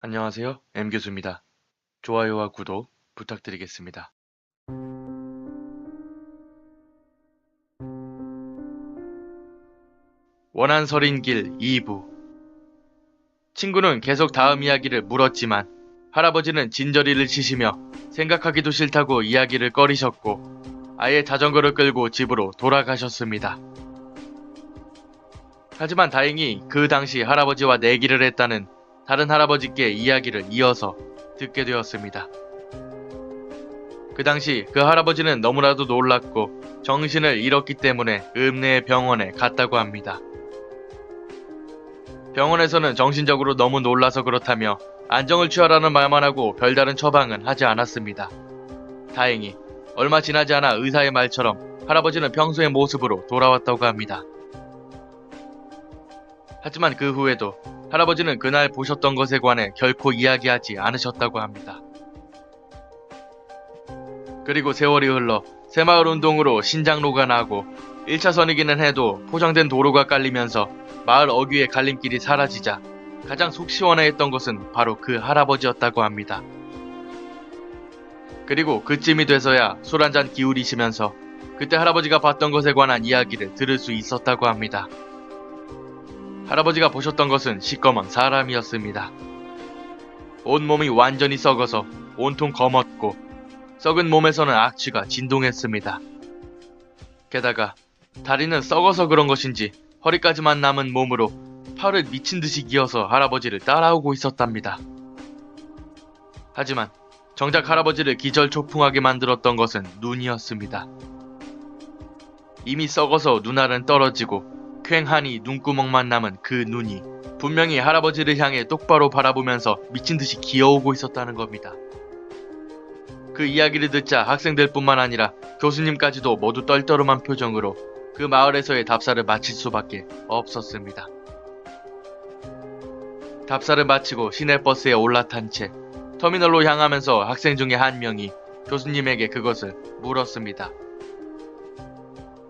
안녕하세요. M교수입니다. 좋아요와 구독 부탁드리겠습니다. 원한설인길 2부. 친구는 계속 다음 이야기를 물었지만 할아버지는 진저리를 치시며 생각하기도 싫다고 이야기를 꺼리셨고 아예 자전거를 끌고 집으로 돌아가셨습니다. 하지만 다행히 그 당시 할아버지와 내기를 했다는 다른 할아버지께 이야기를 이어서 듣게 되었습니다. 그 당시 그 할아버지는 너무나도 놀랐고 정신을 잃었기 때문에 읍내의 병원에 갔다고 합니다. 병원에서는 정신적으로 너무 놀라서 그렇다며 안정을 취하라는 말만 하고 별다른 처방은 하지 않았습니다. 다행히 얼마 지나지 않아 의사의 말처럼 할아버지는 평소의 모습으로 돌아왔다고 합니다. 하지만 그 후에도 할아버지는 그날 보셨던 것에 관해 결코 이야기하지 않으셨다고 합니다. 그리고 세월이 흘러 새마을운동으로 신장로가 나고 1차선이기는 해도 포장된 도로가 깔리면서 마을 어귀의 갈림길이 사라지자 가장 속 시원해했던 것은 바로 그 할아버지였다고 합니다. 그리고 그쯤이 돼서야 술 한잔 기울이시면서 그때 할아버지가 봤던 것에 관한 이야기를 들을 수 있었다고 합니다. 할아버지가 보셨던 것은 시꺼먼 사람이었습니다. 온몸이 완전히 썩어서 온통 검었고 썩은 몸에서는 악취가 진동했습니다. 게다가 다리는 썩어서 그런 것인지 허리까지만 남은 몸으로 팔을 미친 듯이 기어서 할아버지를 따라오고 있었답니다. 하지만 정작 할아버지를 기절초풍하게 만들었던 것은 눈이었습니다. 이미 썩어서 눈알은 떨어지고 퀭하니 눈구멍만 남은 그 눈이 분명히 할아버지를 향해 똑바로 바라보면서 미친 듯이 기어오고 있었다는 겁니다. 그 이야기를 듣자 학생들뿐만 아니라 교수님까지도 모두 떨떠름한 표정으로 그 마을에서의 답사를 마칠 수밖에 없었습니다. 답사를 마치고 시내버스에 올라탄 채 터미널로 향하면서 학생 중에 한 명이 교수님에게 그것을 물었습니다.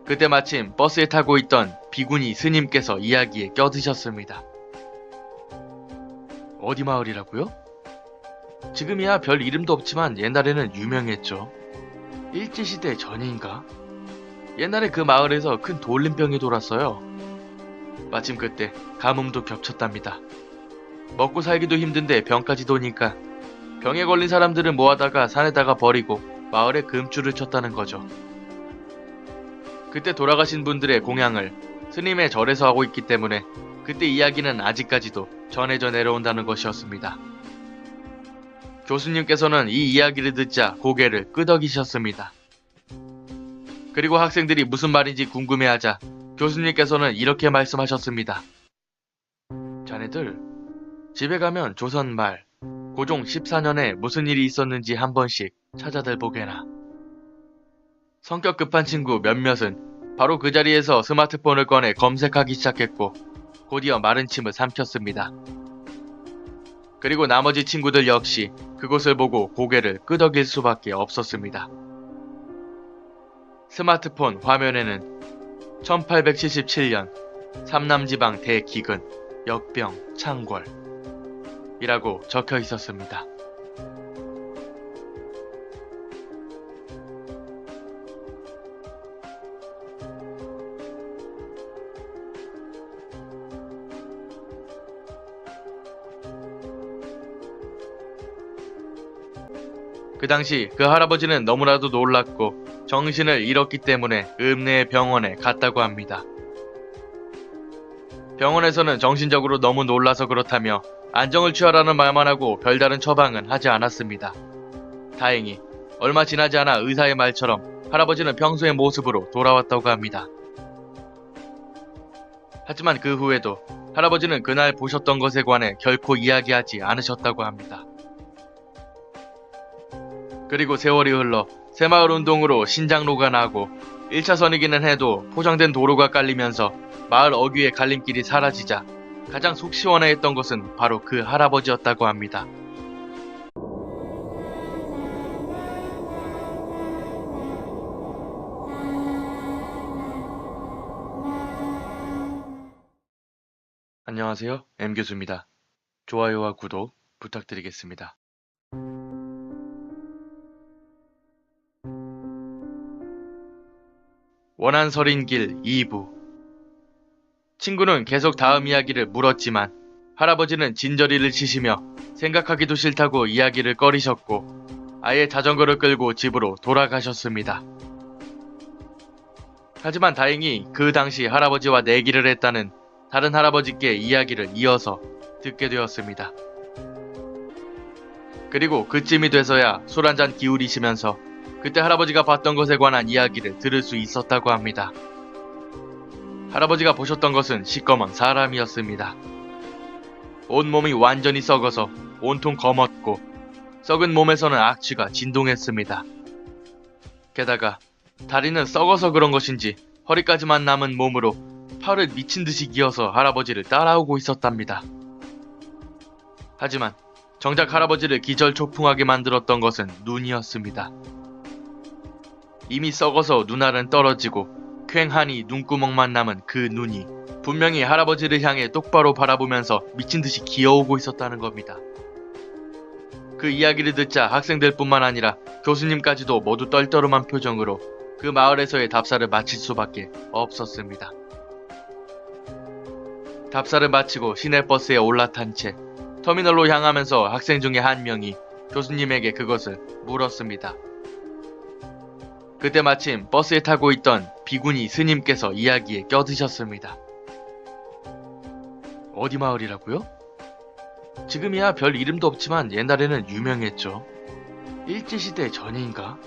그때 마침 버스에 타고 있던 비구니 스님께서 이야기에 껴드셨습니다. 어디 마을이라고요? 지금이야 별 이름도 없지만 옛날에는 유명했죠. 일제시대 전인가? 옛날에 그 마을에서 큰 돌림병이 돌았어요. 마침 그때 가뭄도 겹쳤답니다. 먹고 살기도 힘든데 병까지 도니까 병에 걸린 사람들은 모아다가 산에다가 버리고 마을에 금줄을 쳤다는 거죠. 그때 돌아가신 분들의 공양을 스님의 절에서 하고 있기 때문에 그때 이야기는 아직까지도 전해져 내려온다는 것이었습니다. 교수님께서는 이 이야기를 듣자 고개를 끄덕이셨습니다. 그리고 학생들이 무슨 말인지 궁금해하자 교수님께서는 이렇게 말씀하셨습니다. 자네들 집에 가면 조선 말 고종 14년에 무슨 일이 있었는지 한 번씩 찾아들 보게나. 성격 급한 친구 몇몇은 바로 그 자리에서 스마트폰을 꺼내 검색하기 시작했고 곧이어 마른 침을 삼켰습니다. 그리고 나머지 친구들 역시 그것을 보고 고개를 끄덕일 수밖에 없었습니다. 스마트폰 화면에는 1877년 삼남지방 대기근 역병 창궐 이라고 적혀 있었습니다. 그 당시 그 할아버지는 너무나도 놀랐고 정신을 잃었기 때문에 읍내의 병원에 갔다고 합니다. 병원에서는 정신적으로 너무 놀라서 그렇다며 안정을 취하라는 말만 하고 별다른 처방은 하지 않았습니다. 다행히 얼마 지나지 않아 의사의 말처럼 할아버지는 평소의 모습으로 돌아왔다고 합니다. 하지만 그 후에도 할아버지는 그날 보셨던 것에 관해 결코 이야기하지 않으셨다고 합니다. 그리고 세월이 흘러 새마을운동으로 신장로가 나고 1차선이기는 해도 포장된 도로가 깔리면서 마을 어귀의 갈림길이 사라지자 가장 속 시원해했던 것은 바로 그 할아버지였다고 합니다. 안녕하세요. M교수입니다. 좋아요와 구독 부탁드리겠습니다. 원한설인길 2부. 친구는 계속 다음 이야기를 물었지만 할아버지는 진저리를 치시며 생각하기도 싫다고 이야기를 꺼리셨고 아예 자전거를 끌고 집으로 돌아가셨습니다. 하지만 다행히 그 당시 할아버지와 내기를 했다는 다른 할아버지께 이야기를 이어서 듣게 되었습니다. 그리고 그쯤이 돼서야 술 한잔 기울이시면서 그때 할아버지가 봤던 것에 관한 이야기를 들을 수 있었다고 합니다. 할아버지가 보셨던 것은 시꺼먼 사람이었습니다. 온몸이 완전히 썩어서 온통 검었고 썩은 몸에서는 악취가 진동했습니다. 게다가 다리는 썩어서 그런 것인지 허리까지만 남은 몸으로 팔을 미친듯이 기어서 할아버지를 따라오고 있었답니다. 하지만 정작 할아버지를 기절초풍하게 만들었던 것은 눈이었습니다. 이미 썩어서 눈알은 떨어지고 퀭하니 눈구멍만 남은 그 눈이 분명히 할아버지를 향해 똑바로 바라보면서 미친듯이 기어오고 있었다는 겁니다. 그 이야기를 듣자 학생들뿐만 아니라 교수님까지도 모두 떨떠름한 표정으로 그 마을에서의 답사를 마칠 수밖에 없었습니다. 답사를 마치고 시내버스에 올라탄 채 터미널로 향하면서 학생 중에 한 명이 교수님에게 그것을 물었습니다. 그때 마침 버스에 타고 있던 비구니 스님께서 이야기에 껴드셨습니다. 어디 마을이라고요? 지금이야 별 이름도 없지만 옛날에는 유명했죠. 일제시대 전인가?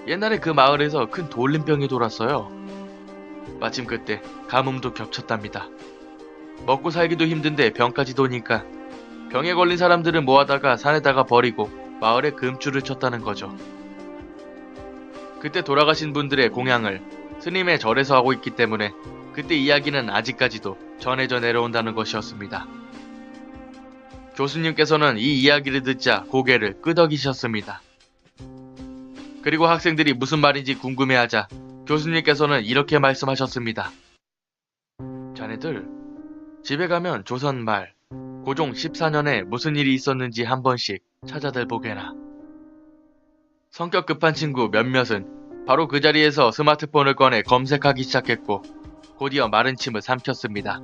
옛날에 그 마을에서 큰 돌림병이 돌았어요. 마침 그때 가뭄도 겹쳤답니다. 먹고 살기도 힘든데 병까지 도니까 병에 걸린 사람들은 모아다가 산에다가 버리고 마을에 금줄을 쳤다는 거죠. 그때 돌아가신 분들의 공양을 스님의 절에서 하고 있기 때문에 그때 이야기는 아직까지도 전해져 내려온다는 것이었습니다. 교수님께서는 이 이야기를 듣자 고개를 끄덕이셨습니다. 그리고 학생들이 무슨 말인지 궁금해하자 교수님께서는 이렇게 말씀하셨습니다. 자네들 집에 가면 조선 말 고종 14년에 무슨 일이 있었는지 한 번씩 찾아들 보게나. 성격 급한 친구 몇몇은 바로 그 자리에서 스마트폰을 꺼내 검색하기 시작했고 곧이어 마른 침을 삼켰습니다.